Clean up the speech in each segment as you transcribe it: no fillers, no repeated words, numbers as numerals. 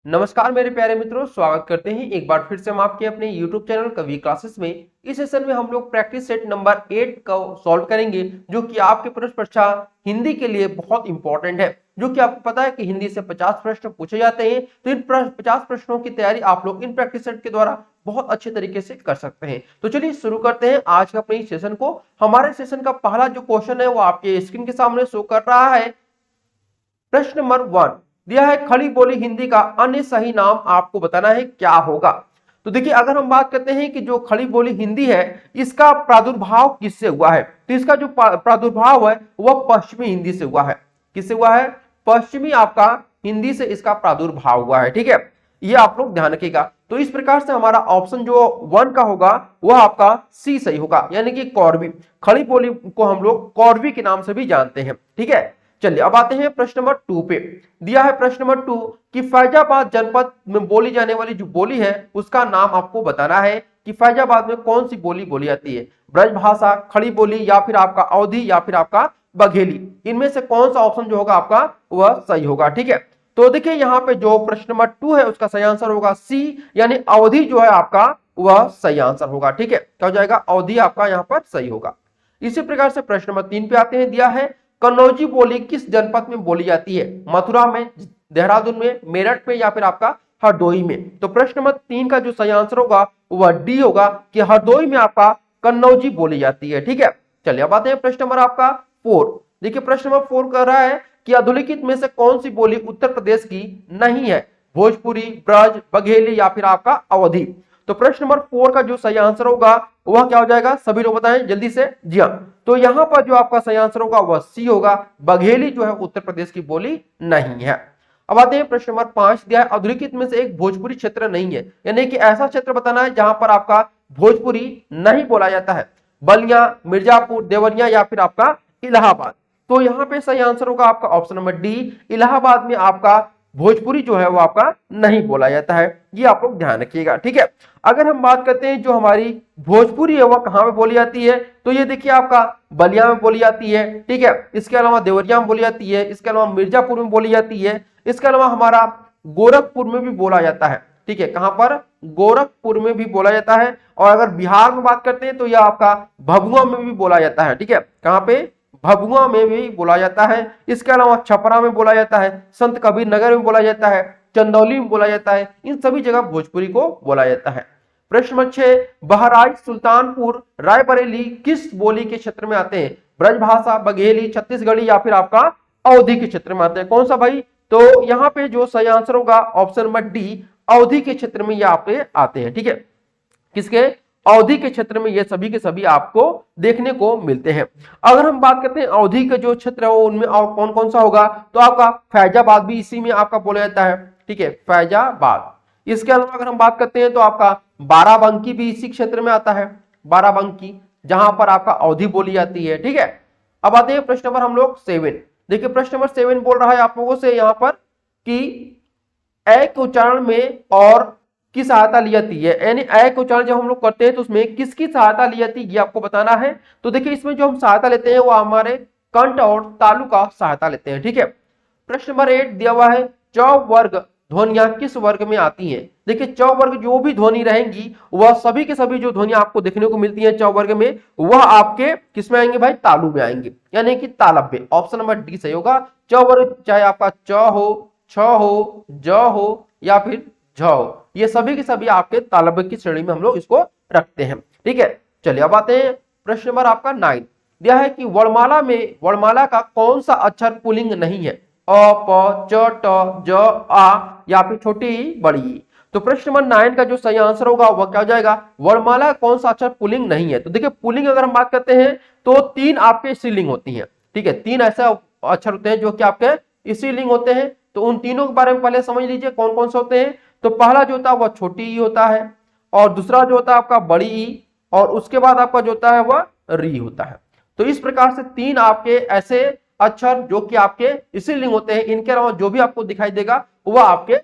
नमस्कार मेरे प्यारे मित्रों, स्वागत करते हैं एक बार फिर से हम आपके अपने YouTube चैनल कवि क्लासेस में। इस सेशन में हम लोग प्रैक्टिस सेट नंबर 8 को सॉल्व करेंगे, जो कि आपके प्रश्न परीक्षा हिंदी के लिए बहुत इंपॉर्टेंट है। जो कि आपको पता है कि हिंदी से 50 प्रश्न पूछे जाते हैं, तो इन 50 प्रश्नों की तैयारी आप लोग इन प्रैक्टिस सेट के द्वारा बहुत अच्छे तरीके से कर सकते हैं। तो चलिए शुरू करते हैं आज का अपने सेशन को। हमारे सेशन का पहला जो क्वेश्चन है वो आपके स्क्रीन के सामने शो कर रहा है। प्रश्न नंबर 1 दिया है, खड़ी बोली हिंदी का अन्य सही नाम आपको बताना है, क्या होगा। तो देखिए, अगर हम बात करते हैं कि जो खड़ी बोली हिंदी है, इसका प्रादुर्भाव किससे हुआ है, तो इसका जो प्रादुर्भाव है वह पश्चिमी हिंदी से हुआ है। किससे हुआ है? पश्चिमी आपका हिंदी से इसका प्रादुर्भाव हुआ है। ठीक है, ये आप लोग ध्यान रखिएगा। तो इस प्रकार से हमारा ऑप्शन जो 1 का होगा वह आपका सी सही होगा, यानी कि कौरवी। खड़ी बोली को हम लोग कौरवी के नाम से भी जानते हैं। ठीक है, चलिए अब आते हैं प्रश्न नंबर 2 पे। दिया है प्रश्न नंबर 2 कि फैजाबाद जनपद में बोली जाने वाली जो बोली है उसका नाम आपको बताना है कि फैजाबाद में कौन सी बोली बोली जाती है। ब्रजभाषा, खड़ी बोली, या फिर आपका अवधी, या फिर आपका बघेली। इनमें से कौन सा ऑप्शन जो होगा आपका वह सही होगा। ठीक है, तो देखिए यहाँ पे जो प्रश्न नंबर 2 है उसका सही आंसर होगा सी, यानी अवधि जो है आपका वह सही आंसर होगा। ठीक है, क्या हो जाएगा? अवधि आपका यहाँ पर सही होगा। इसी प्रकार से प्रश्न नंबर 3 पे आते हैं। दिया है, कन्नौजी बोली किस जनपद में बोली जाती है? मथुरा में, देहरादून में, मेरठ में, या फिर आपका हरदोई में। तो प्रश्न नंबर 3 का जो सही आंसर होगा वह डी होगा कि हरदोई में आपका कन्नौजी बोली जाती है। ठीक है, चलिए अब आते हैं प्रश्न नंबर आपका 4। देखिए प्रश्न नंबर 4 कह रहा है कि अधोलिखित में से कौन सी बोली उत्तर प्रदेश की नहीं है? भोजपुरी, ब्रज, बघेली, या फिर आपका अवधी। तो प्रश्न नंबर 4 का जो सही आंसर होगा वह क्या हो जाएगा? सभी लोग बताएं जल्दी से। जी हाँ, तो यहां पर जो आपका सही आंसर होगा वह सी होगा, बघेली जो है उत्तर प्रदेश की बोली नहीं है। अब आते हैं प्रश्न नंबर 5। दिया है, अधोलिखित में से एक भोजपुरी क्षेत्र नहीं है, यानी कि ऐसा क्षेत्र बताना है जहां पर आपका भोजपुरी नहीं बोला जाता है। बलिया, मिर्जापुर, देवरिया, या फिर आपका इलाहाबाद। तो यहाँ पे सही आंसर होगा आपका ऑप्शन नंबर डी, इलाहाबाद में आपका भोजपुरी जो है वो आपका नहीं बोला जाता है। ये आप लोग ध्यान रखिएगा। ठीक है, अगर हम बात करते हैं जो हमारी भोजपुरी है वह कहां पे बोली जाती है, तो ये देखिए आपका बलिया में बोली जाती है। ठीक है, इसके अलावा देवरिया में बोली जाती है, इसके अलावा मिर्जापुर में बोली जाती है, इसके अलावा हमारा गोरखपुर में भी बोला जाता है। ठीक है, कहां पर? गोरखपुर में भी बोला जाता है। और अगर बिहार में बात करते हैं तो यह आपका भभुआ में भी बोला जाता है। ठीक है, कहां पे? भभुआ में भी बोला जाता है। इसके अलावा छपरा में बोला जाता है, संत कबीर नगर में बोला जाता है, चंदौली में बोला जाता है। इन सभी जगह भोजपुरी को बोला जाता है। प्रश्न नंबर 6, बहराइच, सुल्तानपुर, रायबरेली किस बोली के क्षेत्र में आते हैं? ब्रजभाषा, बघेली, छत्तीसगढ़ी, या फिर आपका अवधी के क्षेत्र में आते हैं। कौन सा भाई? तो यहाँ पे जो सही आंसर होगा ऑप्शन नंबर डी, अवधी के क्षेत्र में यहाँ पे आते हैं। ठीक है, किसके? अवधि के क्षेत्र में ये सभी के सभी आपको देखने को मिलते हैं। अगर हम बात करते हैं अवधि के जो क्षेत्र है उनमें और कौन कौन सा होगा, तो आपका फैजाबाद भी इसी में आपका बोला जाता है। ठीक है, फैजाबाद। इसके अलावा अगर हम बात करते हैं तो आपका बाराबंकी भी इसी क्षेत्र में आता है, बाराबंकी, जहां पर आपका अवधि बोली जाती है। ठीक है, अब आते हैं प्रश्न नंबर हम लोग 7। देखिए प्रश्न नंबर 7 बोल रहा है आप लोगों से यहाँ पर कि ए के उच्चारण में और की सहायता ली जाती है, यानी ए का उच्चारण जब हम लोग करते हैं तो उसमें किसकी सहायता ली जाती है ये आपको बताना है। तो देखिए इसमें जो हम सहायता लेते हैं वो हमारे कंठ और तालु का सहायता लेते हैं। ठीक है, प्रश्न नंबर 8 दिया हुआ है, च वर्ग ध्वनियां किस वर्ग में आती हैं? देखिए च वर्ग जो भी ध्वनि रहेंगी वह सभी के सभी जो ध्वनि आपको देखने को मिलती है च वर्ग में, वह आपके किस में आएंगे भाई? तालु में आएंगे, यानी कि तालब में। ऑप्शन नंबर डी सही होगा। च वर्ग चाहे आपका च हो, छ हो, ज हो, या फिर झ हो, ये सभी के सभी आपके तालब की श्रेणी में हम लोग इसको रखते हैं। ठीक है, चलिए अब आते हैं प्रश्न नंबर आपका 9। दिया है कि वर्णमाला में वर्णमाला का कौन सा अक्षर पुल्लिंग नहीं है? अ, प, च, ट, ज, आ, या फिर छोटी बड़ी। तो प्रश्न नंबर 9 का जो सही आंसर होगा वह क्या हो जाएगा? वर्णमाला कौन सा अक्षर पुल्लिंग नहीं है? तो देखिए पुल्लिंग अगर हम बात करते हैं तो 3 आपके स्त्रीलिंग होती हैं। ठीक है, 3 ऐसे अक्षर होते हैं जो कि आपके स्त्रीलिंग होते हैं। तो उन तीनों के बारे में पहले समझ लीजिए कौन कौन से होते हैं। तो पहला जो होता है वह छोटी ई होता है, और दूसरा जो होता है आपका बड़ी ई, और उसके बाद आपका जो होता है वह री होता है। तो इस प्रकार से 3 आपके ऐसे अक्षर जो कि आपके स्त्रीलिंग होते हैं। इनके अलावा जो भी आपको दिखाई देगा वह आपके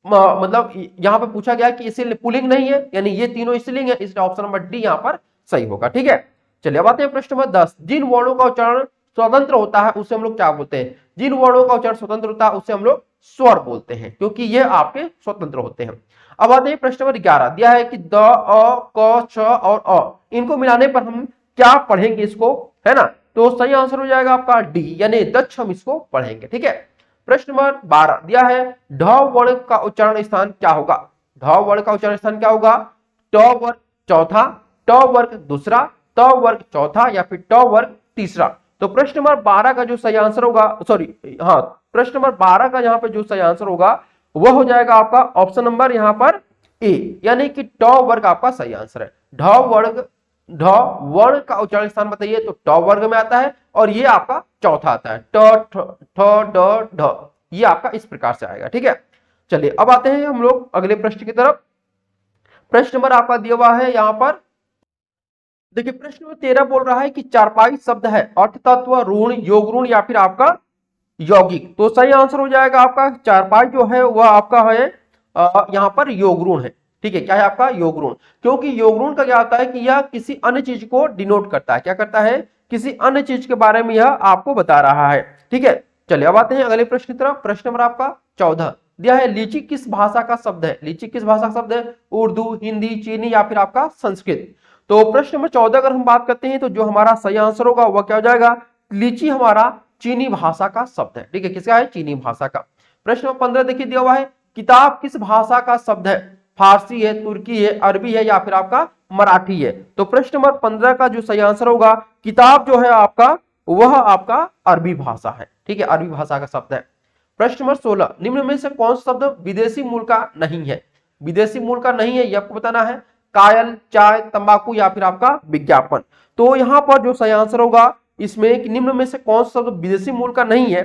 मतलब यहाँ पे पूछा गया कि इसे पुल्लिंग नहीं है, यानी ये तीनों स्त्रीलिंग है, इसलिए ऑप्शन नंबर डी यहाँ पर सही होगा। ठीक है, चलिए अब आते हैं प्रश्न नंबर 10। जिन वर्णों का उच्चारण स्वतंत्र होता है उसे हम लोग क्या बोलते हैं? जिन वर्णों का उच्चारण स्वतंत्र होता है उसे हम लोग स्वर बोलते हैं, क्योंकि ये आपके स्वतंत्र होते हैं। अब आते हैं प्रश्न नंबर 11, दिया है कि द, अ, क, छ और अ, इनको मिलाने पर हम क्या पढ़ेंगे इसको, है ना। तो सही आंसर हो जाएगा आपका डी, यानी दक्ष हम इसको पढ़ेंगे, ठीक है। प्रश्न नंबर 12 दिया है ढ वर्ण का उच्चारण स्थान क्या होगा। ढ वर्ण का उच्चारण स्थान क्या होगा, ट वर्ग चौथा, ट वर्ग दूसरा, त वर्ग चौथा या फिर ट वर्ग तीसरा। तो प्रश्न नंबर 12 का जो सही आंसर होगा, सॉरी हाँ, प्रश्न नंबर 12 का यहाँ पे जो सही आंसर होगा वह हो जाएगा आपका ऑप्शन नंबर यहाँ पर ए, यानी कि ट वर्ग आपका सही आंसर है। ढ वर्ग, ढ वर्ण का उच्चारण स्थान बताइए तो ट वर्ग में आता है, और ये आपका चौथा आता है, ट ठ ड ढ, ये आपका इस प्रकार से आएगा, ठीक है। चलिए अब आते हैं हम लोग अगले प्रश्न की तरफ। प्रश्न नंबर आपका दिया हुआ है यहाँ पर, देखिए प्रश्न नंबर 13 बोल रहा है कि चारपाई शब्द है अर्थ तत्व ऋण योग ऋण या फिर आपका यौगिक। तो सही आंसर हो जाएगा आपका चारपाई जो है वह आपका है यहाँ पर योग ऋण है, ठीक है। क्या है आपका योग ऋण, क्योंकि योग ऋण का क्या होता है कि यह किसी अन्य चीज को डिनोट करता है, क्या करता है, किसी अन्य चीज के बारे में यह आपको बता रहा है, ठीक है। चलिए अब आते हैं अगले प्रश्न की तरफ। प्रश्न नंबर आपका 14 दिया है लीची किस भाषा का शब्द है। लीची किस भाषा का शब्द है, उर्दू, हिंदी, चीनी या फिर आपका संस्कृत। तो प्रश्न नंबर 14 अगर हम बात करते हैं तो जो हमारा सही आंसर होगा वह क्या हो जाएगा, लीची हमारा चीनी भाषा का शब्द है, ठीक है। किसका है, चीनी भाषा का। प्रश्न नंबर 15 देखिए दिया हुआ है किताब किस भाषा का शब्द है, फारसी है, तुर्की है, अरबी है या फिर आपका मराठी है। तो प्रश्न नंबर 15 का जो सही आंसर होगा किताब जो है आपका वह आपका अरबी भाषा है, ठीक है, अरबी भाषा का शब्द है। प्रश्न नंबर 16 निम्न में से कौन सा शब्द विदेशी मूल का नहीं है। विदेशी मूल का नहीं है ये आपको बताना है, कायल, चाय, तंबाकू या फिर आपका विज्ञापन। तो यहां पर जो सही आंसर होगा इसमें कि निम्न में से कौन सा शब्द विदेशी मूल का नहीं है,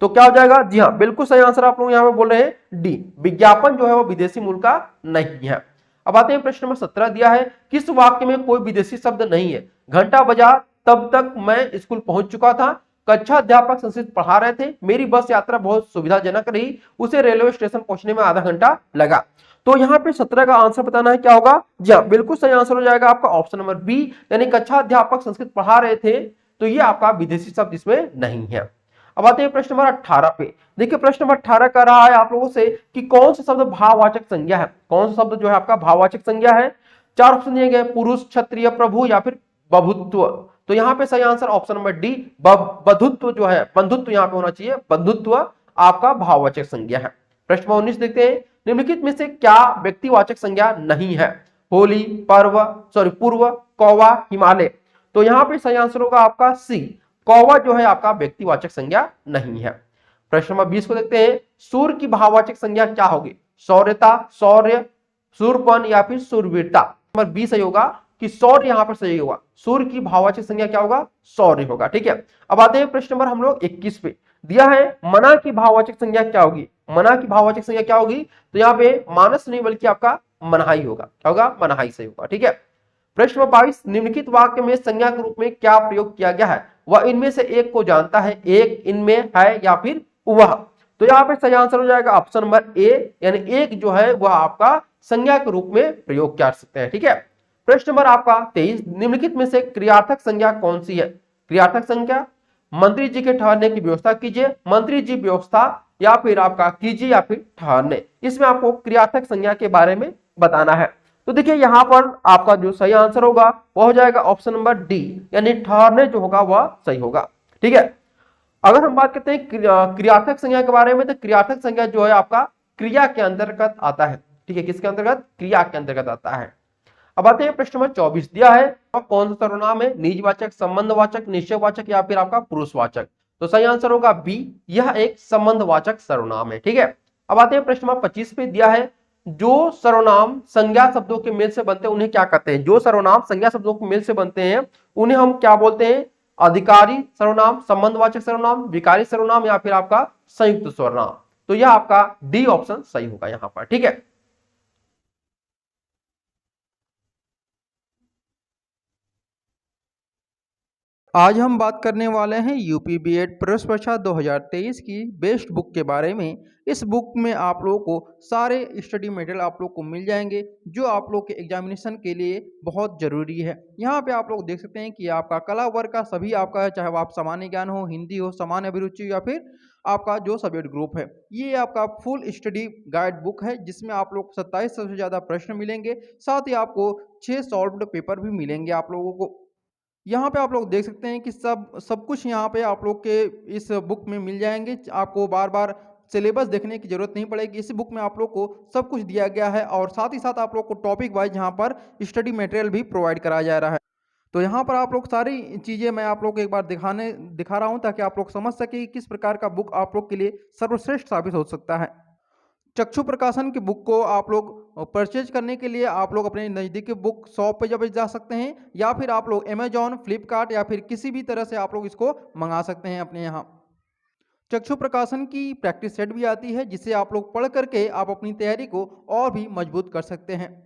तो क्या हो जाएगा, जी हाँ बिल्कुल सही आंसर आप लोग यहाँ पे बोल रहे हैं डी, विज्ञापन जो है वो विदेशी मूल का नहीं है। अब आते हैं प्रश्न नंबर 17 दिया है किस वाक्य में कोई विदेशी शब्द नहीं है। घंटा बजा तब तक मैं स्कूल पहुंच चुका था, कक्षा अध्यापक संस्कृत पढ़ा रहे थे, मेरी बस यात्रा बहुत सुविधाजनक रही, उसे रेलवे स्टेशन पहुंचने में आधा घंटा लगा। तो यहाँ पे 17 का आंसर बताना है क्या होगा, जी हाँ बिल्कुल सही आंसर हो जाएगा आपका ऑप्शन नंबर बी, यानी कक्षा अध्यापक संस्कृत पढ़ा रहे थे, तो ये आपका विदेशी शब्द इसमें नहीं है। अब आते हैं प्रश्न नंबर 18 पे। देखिए प्रश्न नंबर 18 कर रहा है आप लोगों से कि कौन सा शब्द भाववाचक संज्ञा है, कौन सा शब्द जो है आपका भाववाचक संज्ञा है। चार ऑप्शन दिए गए, पुरुष, क्षत्रिय, प्रभु या फिर बभुत्व। तो यहाँ पे सही आंसर ऑप्शन नंबर डी, बंधुत्व जो है, बंधुत्व यहाँ पे होना चाहिए, बंधुत्व आपका भाववाचक संज्ञा है। प्रश्न नंबर 19 देखते हैं निम्नलिखित में से क्या व्यक्तिवाचक संज्ञा नहीं है। होली, पर्व, सॉरी पूर्व, कौवा, हिमालय। तो यहाँ पे सही आंसर होगा आपका सी, कौवा जो है आपका व्यक्तिवाचक संज्ञा नहीं है। प्रश्न नंबर 20 को देखते हैं सूर्य की भाववाचक संज्ञा क्या होगी। शौर्यता, शौर्य, सूरपन या फिर सूरवीरता। नंबर 20 सही होगा कि शौर्य यहाँ पर सही होगा, सूर्य की भाववाचक संज्ञा क्या होगा, शौर्य होगा, ठीक है। अब आते हैं प्रश्न नंबर हम लोग 21 पे। दिया है मना की भाववाचक संज्ञा क्या होगी। मना की भाववाचक संज्ञा क्या होगी, तो यहाँ पे मानस नहीं बल्कि आपका मनहाई होगा, क्या होगा, मनहाई सही होगा, ठीक है। प्रश्न नंबर 22 निम्नलिखित वाक्य में संज्ञा के रूप में क्या प्रयोग किया गया है। वह इनमें से एक को जानता है, एक इनमें है या फिर वह। तो यहाँ पे सही आंसर हो जाएगा ऑप्शन नंबर ए, यानी एक जो है वह आपका संज्ञा के रूप में प्रयोग कर सकते हैं, ठीक है। प्रश्न नंबर आपका 23 निम्नलिखित में से क्रियार्थक संज्ञा कौन सी है। क्रियार्थक संज्ञा, मंत्री जी के ठहरने की व्यवस्था कीजिए, मंत्री जी व्यवस्था या फिर आपका कीजिए या फिर ठहरने। इसमें आपको क्रियार्थक संज्ञा के बारे में बताना है। तो देखिए यहां पर आपका जो सही आंसर होगा वह हो जाएगा ऑप्शन नंबर डी, यानी ठहरने जो होगा वह सही होगा, ठीक है। अगर हम बात करते हैं क्रियार्थक संज्ञा के बारे में, तो क्रियार्थक संज्ञा जो है आपका क्रिया के अंतर्गत आता है, ठीक है, किसके अंतर्गत, क्रिया के अंतर्गत आता है। अब आते हैं प्रश्न नंबर 24 दिया है और कौन सा सर्वनाम है, निजवाचक, संबंधवाचक, निश्चयवाचक या फिर आपका पुरुषवाचक। तो सही आंसर होगा बी, यह एक संबंधवाचक सर्वनाम है, ठीक है। अब आते हैं प्रश्न नंबर 25 पे। दिया है जो सर्वनाम संज्ञा शब्दों के मेल से बनते हैं उन्हें क्या कहते हैं। जो सर्वनाम संज्ञा शब्दों के मेल से बनते हैं उन्हें हम क्या बोलते हैं, अधिकारी सर्वनाम, संबंधवाचक सर्वनाम, विकारी सर्वनाम या फिर आपका संयुक्त सर्वनाम। तो यह आपका डी ऑप्शन सही होगा यहां पर, ठीक है। आज हम बात करने वाले हैं यूपी बीएड प्रवेश परीक्षा 2023 की बेस्ट बुक के बारे में। इस बुक में आप लोगों को सारे स्टडी मटेरियल आप लोग को मिल जाएंगे जो आप लोग के एग्जामिनेशन के लिए बहुत ज़रूरी है। यहाँ पे आप लोग देख सकते हैं कि आपका कला वर्ग का सभी आपका है, चाहे वो आप सामान्य ज्ञान हो, हिंदी हो, सामान्य अभिरुचि या फिर आपका जो सब्जेक्ट ग्रुप है। ये आपका फुल स्टडी गाइड बुक है जिसमें आप लोग 27 सबसे ज़्यादा प्रश्न मिलेंगे, साथ ही आपको 6 सॉल्व्ड पेपर भी मिलेंगे आप लोगों को। यहाँ पे आप लोग देख सकते हैं कि सब सब कुछ यहाँ पे आप लोग के इस बुक में मिल जाएँगे। आपको बार-बार सिलेबस देखने की ज़रूरत नहीं पड़ेगी। इस बुक में आप लोग को सब कुछ दिया गया है और साथ ही साथ आप लोग को टॉपिक वाइज़ यहाँ पर स्टडी मटेरियल भी प्रोवाइड कराया जा रहा है। तो यहाँ पर आप लोग सारी चीज़ें मैं आप लोग को एक बार दिखा रहा हूँ ताकि आप लोग समझ सकें कि किस प्रकार का बुक आप लोग के लिए सर्वश्रेष्ठ साबित हो सकता है। चक्षु प्रकाशन की बुक को आप लोग परचेज करने के लिए आप लोग अपने नज़दीकी बुक शॉप पे जब जा सकते हैं या फिर आप लोग अमेजॉन, फ्लिपकार्ट या फिर किसी भी तरह से आप लोग इसको मंगा सकते हैं अपने यहाँ। चक्षु प्रकाशन की प्रैक्टिस सेट भी आती है जिसे आप लोग पढ़ करके आप अपनी तैयारी को और भी मजबूत कर सकते हैं।